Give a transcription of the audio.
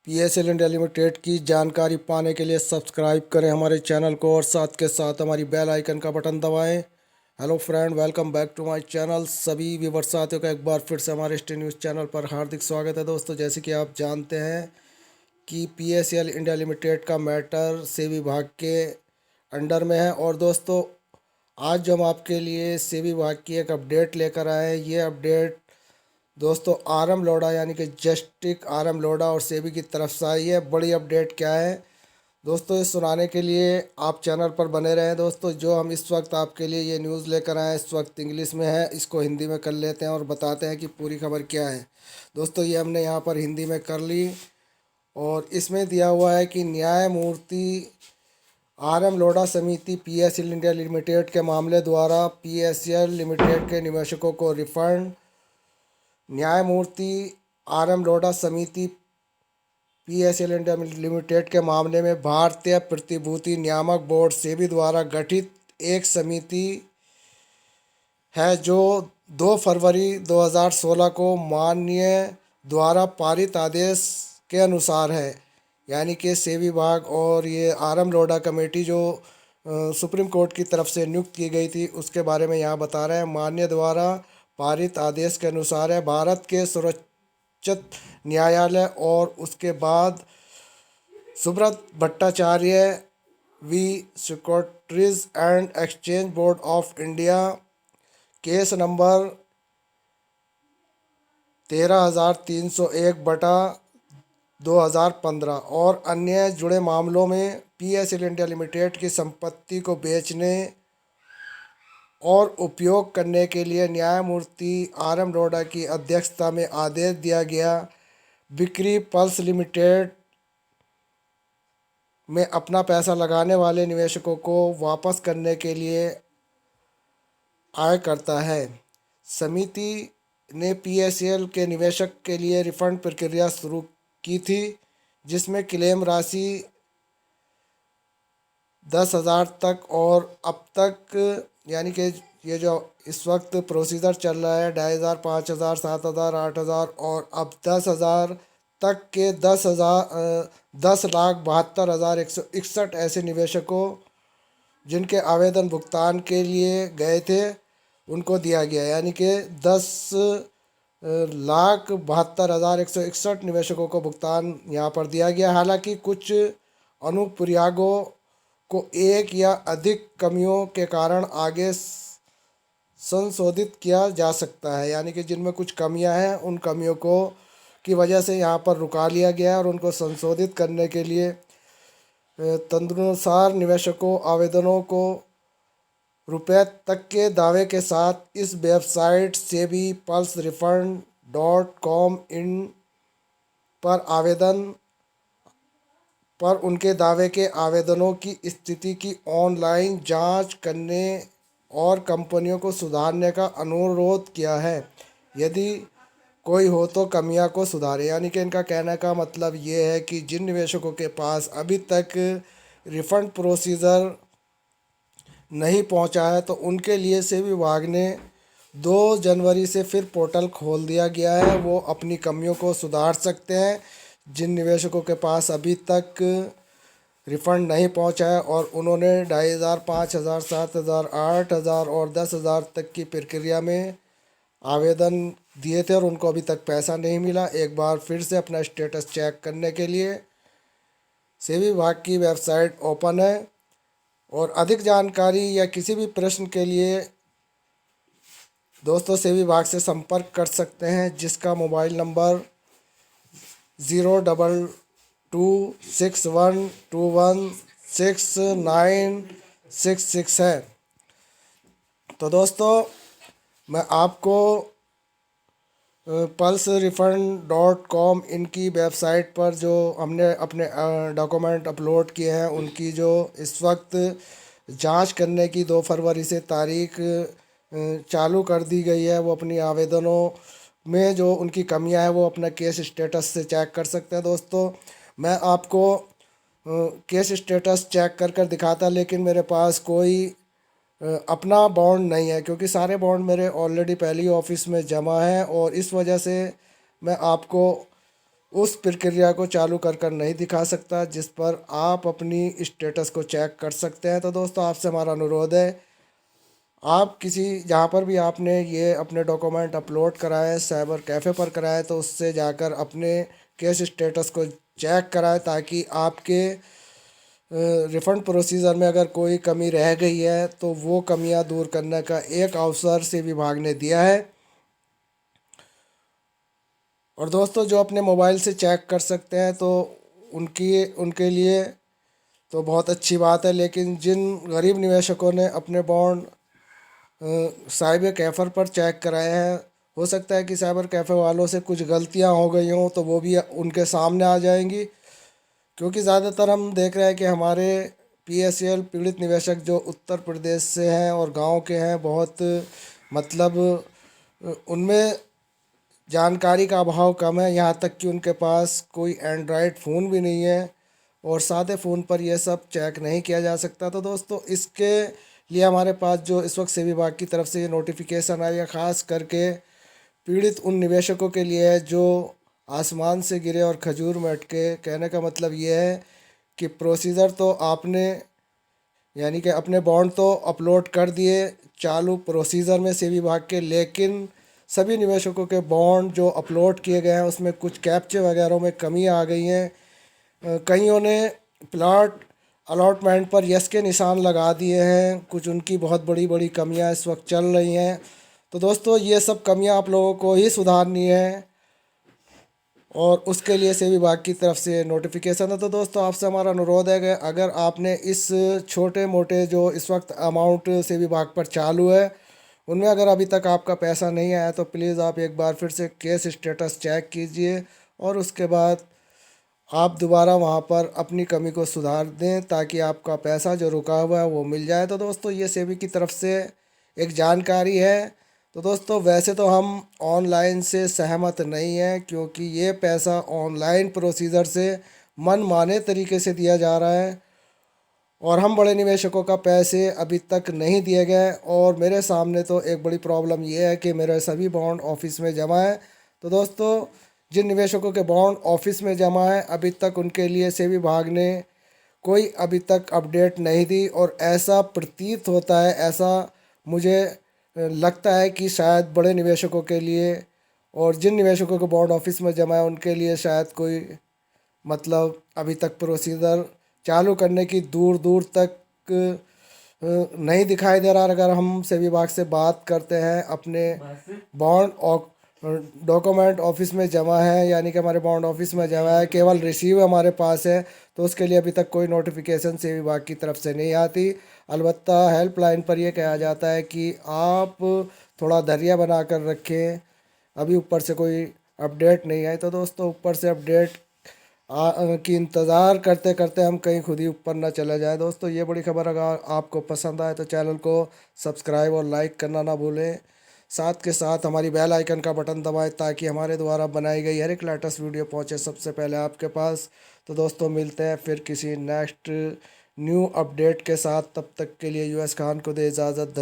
PSL India limited की जानकारी पाने के लिए सब्सक्राइब करें हमारे चैनल को और साथ के साथ हमारी बेल आइकन का बटन दबाएं। Hello friend, welcome back to my channel. सभी व्यूअर्स साथियों का एक बार फिर से हमारे स्टे न्यूज़ चैनल पर हार्दिक स्वागत है। दोस्तों, जैसे कि आप जानते हैं कि पीएसएल इंडिया लिमिटेड का मैटर सेबी विभाग के अंडर में है। और दोस्तों, आज जो हम आपके लिए सेबी विभाग की एक अपडेट लेकर आए हैं, ये अपडेट दोस्तों आरएम लोढ़ा यानी कि जस्टिस आरएम लोढ़ा और सेबी की तरफ से आई है। बड़ी अपडेट क्या है दोस्तों, इस सुनाने के लिए आप चैनल पर बने रहें। दोस्तों, जो हम इस वक्त आपके लिए ये न्यूज़ लेकर आए इस वक्त इंग्लिश में है, इसको हिंदी में कर लेते हैं और बताते हैं कि पूरी खबर क्या है। दोस्तों, ये हमने यहाँ पर हिंदी में कर ली और इसमें दिया हुआ है कि न्यायमूर्ति आरएम लोढ़ा समिति पीएसएल इंडिया लिमिटेड के मामले द्वारा पीएसएल लिमिटेड के निवेशकों को रिफंड। न्यायमूर्ति आरएम लोढ़ा समिति पीएसएल इंडिया लिमिटेड के मामले में भारतीय प्रतिभूति नियामक बोर्ड सेबी द्वारा गठित एक समिति है जो 2 फरवरी 2016 को माननीय द्वारा पारित आदेश के अनुसार है। यानी कि सेबी विभाग और ये आरएम लोढ़ा कमेटी जो सुप्रीम कोर्ट की तरफ से नियुक्त की गई थी उसके बारे में यहाँ बता रहे हैं। माननीय द्वारा पारित आदेश के अनुसार है, भारत के सर्वोच्च न्यायालय और उसके बाद Subrata Bhattacharya V securities and exchange board of India case number 13,301/2015 और अन्य जुड़े मामलों में पीएसएल इंडिया लिमिटेड की संपत्ति को बेचने और उपयोग करने के लिए न्यायमूर्ति आरएम लोढ़ा की अध्यक्षता में आदेश दिया गया। बिक्री पल्स लिमिटेड में अपना पैसा लगाने वाले निवेशकों को वापस करने के लिए आय करता है। समिति ने पीएसएल के निवेशक के लिए रिफंड प्रक्रिया शुरू की थी, जिसमें क्लेम राशि 10,000 तक और अब तक यानी कि ये जो इस वक्त प्रोसीजर चल रहा है 2,500, 5,000, 7,000, 8,000 और अब 10,000 तक के 10,72,161 ऐसे निवेशकों जिनके आवेदन भुगतान के लिए गए थे उनको दिया गया। यानी कि 10,72,161 निवेशकों को भुगतान यहाँ पर दिया गया। हालांकि कुछ अनुप्रयोगों को एक या अधिक कमियों के कारण आगे संशोधित किया जा सकता है। यानी कि जिनमें कुछ कमियां हैं उन कमियों को की वजह से यहाँ पर रुका लिया गया है और उनको संशोधित करने के लिए तदनुसार निवेशकों आवेदनों को रुपये तक के दावे के साथ इस website SEBI pulse refund .com इन पर आवेदन पर उनके दावे के आवेदनों की स्थिति की ऑनलाइन जांच करने और कंपनियों को सुधारने का अनुरोध किया है। यदि कोई हो तो कमियां को सुधारें। यानी कि इनका कहने का मतलब ये है कि जिन निवेशकों के पास अभी तक रिफंड प्रोसीजर नहीं पहुंचा है तो उनके लिए सेबी विभाग ने 2 जनवरी से फिर पोर्टल खोल दिया गया है। वो अपनी कमियों को सुधार सकते हैं। जिन निवेशकों के पास अभी तक रिफ़ंड नहीं पहुंचा है और उन्होंने 2,500, 5,000, 7,000, 8,000 और 10,000 तक की प्रक्रिया में आवेदन दिए थे और उनको अभी तक पैसा नहीं मिला, एक बार फिर से अपना स्टेटस चेक करने के लिए सेबी विभाग की वेबसाइट ओपन है। और अधिक जानकारी या किसी भी प्रश्न के लिए दोस्तों सेबी विभाग से संपर्क कर सकते हैं, जिसका मोबाइल नंबर 02261216966 है। तो दोस्तों, मैं आपको पल्स रिफंड .com इनकी वेबसाइट पर जो हमने अपने डॉक्यूमेंट अपलोड किए हैं उनकी जो इस वक्त जांच करने की 2 फरवरी से तारीख चालू कर दी गई है। वो अपनी आवेदनों में जो उनकी कमियां हैं वो अपना केस स्टेटस से चेक कर सकते हैं। दोस्तों, मैं आपको केस स्टेटस चेक कर दिखाता, लेकिन मेरे पास कोई अपना बॉन्ड नहीं है क्योंकि सारे बॉन्ड मेरे ऑलरेडी पहले ही ऑफिस में जमा हैं और इस वजह से मैं आपको उस प्रक्रिया को चालू कर कर नहीं दिखा सकता, जिस पर आप अपनी स्टेटस को चेक कर सकते हैं। तो दोस्तों आपसे हमारा अनुरोध है, आप किसी जहाँ पर भी आपने ये अपने डॉक्यूमेंट अपलोड कराए, साइबर कैफ़े पर कराए, तो उससे जाकर अपने केस स्टेटस को चेक कराएं, ताकि आपके रिफ़ंड प्रोसीजर में अगर कोई कमी रह गई है तो वो कमियां दूर करने का एक अवसर से विभाग ने दिया है। और दोस्तों जो अपने मोबाइल से चेक कर सकते हैं तो उनकी उनके लिए तो बहुत अच्छी बात है, लेकिन जिन गरीब निवेशकों ने अपने बॉन्ड साइबर कैफ़र पर चेक कराए हैं, हो सकता है कि साइबर कैफ़े वालों से कुछ गलतियां हो गई हों, तो वो भी उनके सामने आ जाएंगी। क्योंकि ज़्यादातर हम देख रहे हैं कि हमारे पीएसएल पीड़ित निवेशक जो उत्तर प्रदेश से हैं और गांव के हैं, बहुत मतलब उनमें जानकारी का अभाव कम है, यहाँ तक कि उनके पास कोई एंड्रॉयड फ़ोन भी नहीं है और सादे फ़ोन पर यह सब चेक नहीं किया जा सकता। तो दोस्तों इसके लिए हमारे पास जो इस वक्त सेबी विभाग की तरफ से ये नोटिफिकेशन आई है, ख़ास करके पीड़ित उन निवेशकों के लिए है जो आसमान से गिरे और खजूर में अटके। कहने का मतलब ये है कि प्रोसीजर तो आपने यानी कि अपने बॉन्ड तो अपलोड कर दिए चालू प्रोसीजर में सेबी विभाग के, लेकिन सभी निवेशकों के बॉन्ड जो अपलोड किए गए हैं उसमें कुछ कैप्चे वगैरह में कमी आ गई हैं। कईयों ने प्लॉट अलॉटमेंट पर यस के निशान लगा दिए हैं, कुछ उनकी बहुत बड़ी बड़ी कमियां इस वक्त चल रही हैं। तो दोस्तों ये सब कमियां आप लोगों को ही सुधारनी है और उसके लिए सेबी विभाग की तरफ से नोटिफिकेशन है। तो दोस्तों आपसे हमारा अनुरोध है कि अगर आपने इस छोटे मोटे जो इस वक्त अमाउंट सेबी विभाग पर चालू है उनमें अगर अभी तक आपका पैसा नहीं आया, तो प्लीज़ आप एक बार फिर से केस स्टेटस चेक कीजिए और उसके बाद आप दोबारा वहाँ पर अपनी कमी को सुधार दें, ताकि आपका पैसा जो रुका हुआ है वो मिल जाए। तो दोस्तों ये सेबी की तरफ से एक जानकारी है। तो दोस्तों वैसे तो हम ऑनलाइन से सहमत नहीं हैं, क्योंकि ये पैसा ऑनलाइन प्रोसीजर से मनमाने तरीके से दिया जा रहा है और हम बड़े निवेशकों का पैसे अभी तक नहीं दिए गए। और मेरे सामने तो एक बड़ी प्रॉब्लम ये है कि मेरे सभी बॉन्ड ऑफिस में जमा है। तो दोस्तों जिन निवेशकों के बॉन्ड ऑफिस में जमा है अभी तक उनके लिए सेबी विभाग ने कोई अभी तक अपडेट नहीं दी, और ऐसा प्रतीत होता है, ऐसा मुझे लगता है कि शायद बड़े निवेशकों के लिए और जिन निवेशकों के बॉन्ड ऑफिस में जमा है उनके लिए शायद कोई मतलब अभी तक प्रोसीजर चालू करने की दूर दूर तक नहीं दिखाई दे रहा। अगर हम सेबी विभाग से बात करते हैं, अपने बॉन्ड और डॉक्यूमेंट ऑफिस में जमा है, यानी कि हमारे बॉन्ड ऑफिस में जमा है, केवल रिसीव हमारे पास है, तो उसके लिए अभी तक कोई नोटिफिकेशन सेबी विभाग की तरफ से नहीं आती। अलबत्ता हेल्पलाइन पर यह कहा जाता है कि आप थोड़ा धैर्य बना कर रखें, अभी ऊपर से कोई अपडेट नहीं आई। तो दोस्तों ऊपर से अपडेट की इंतज़ार करते करते हम कहीं खुद ही ऊपर ना चले जाए। दोस्तों ये बड़ी खबर अगर आपको पसंद आए तो चैनल को सब्सक्राइब और लाइक करना ना भूलें। साथ के साथ हमारी बेल आइकन का बटन दबाएं, ताकि हमारे द्वारा बनाई गई हर एक लेटेस्ट वीडियो पहुंचे सबसे पहले आपके पास। तो दोस्तों मिलते हैं फिर किसी नेक्स्ट न्यू अपडेट के साथ, तब तक के लिए यूएस खान को दे इजाज़त।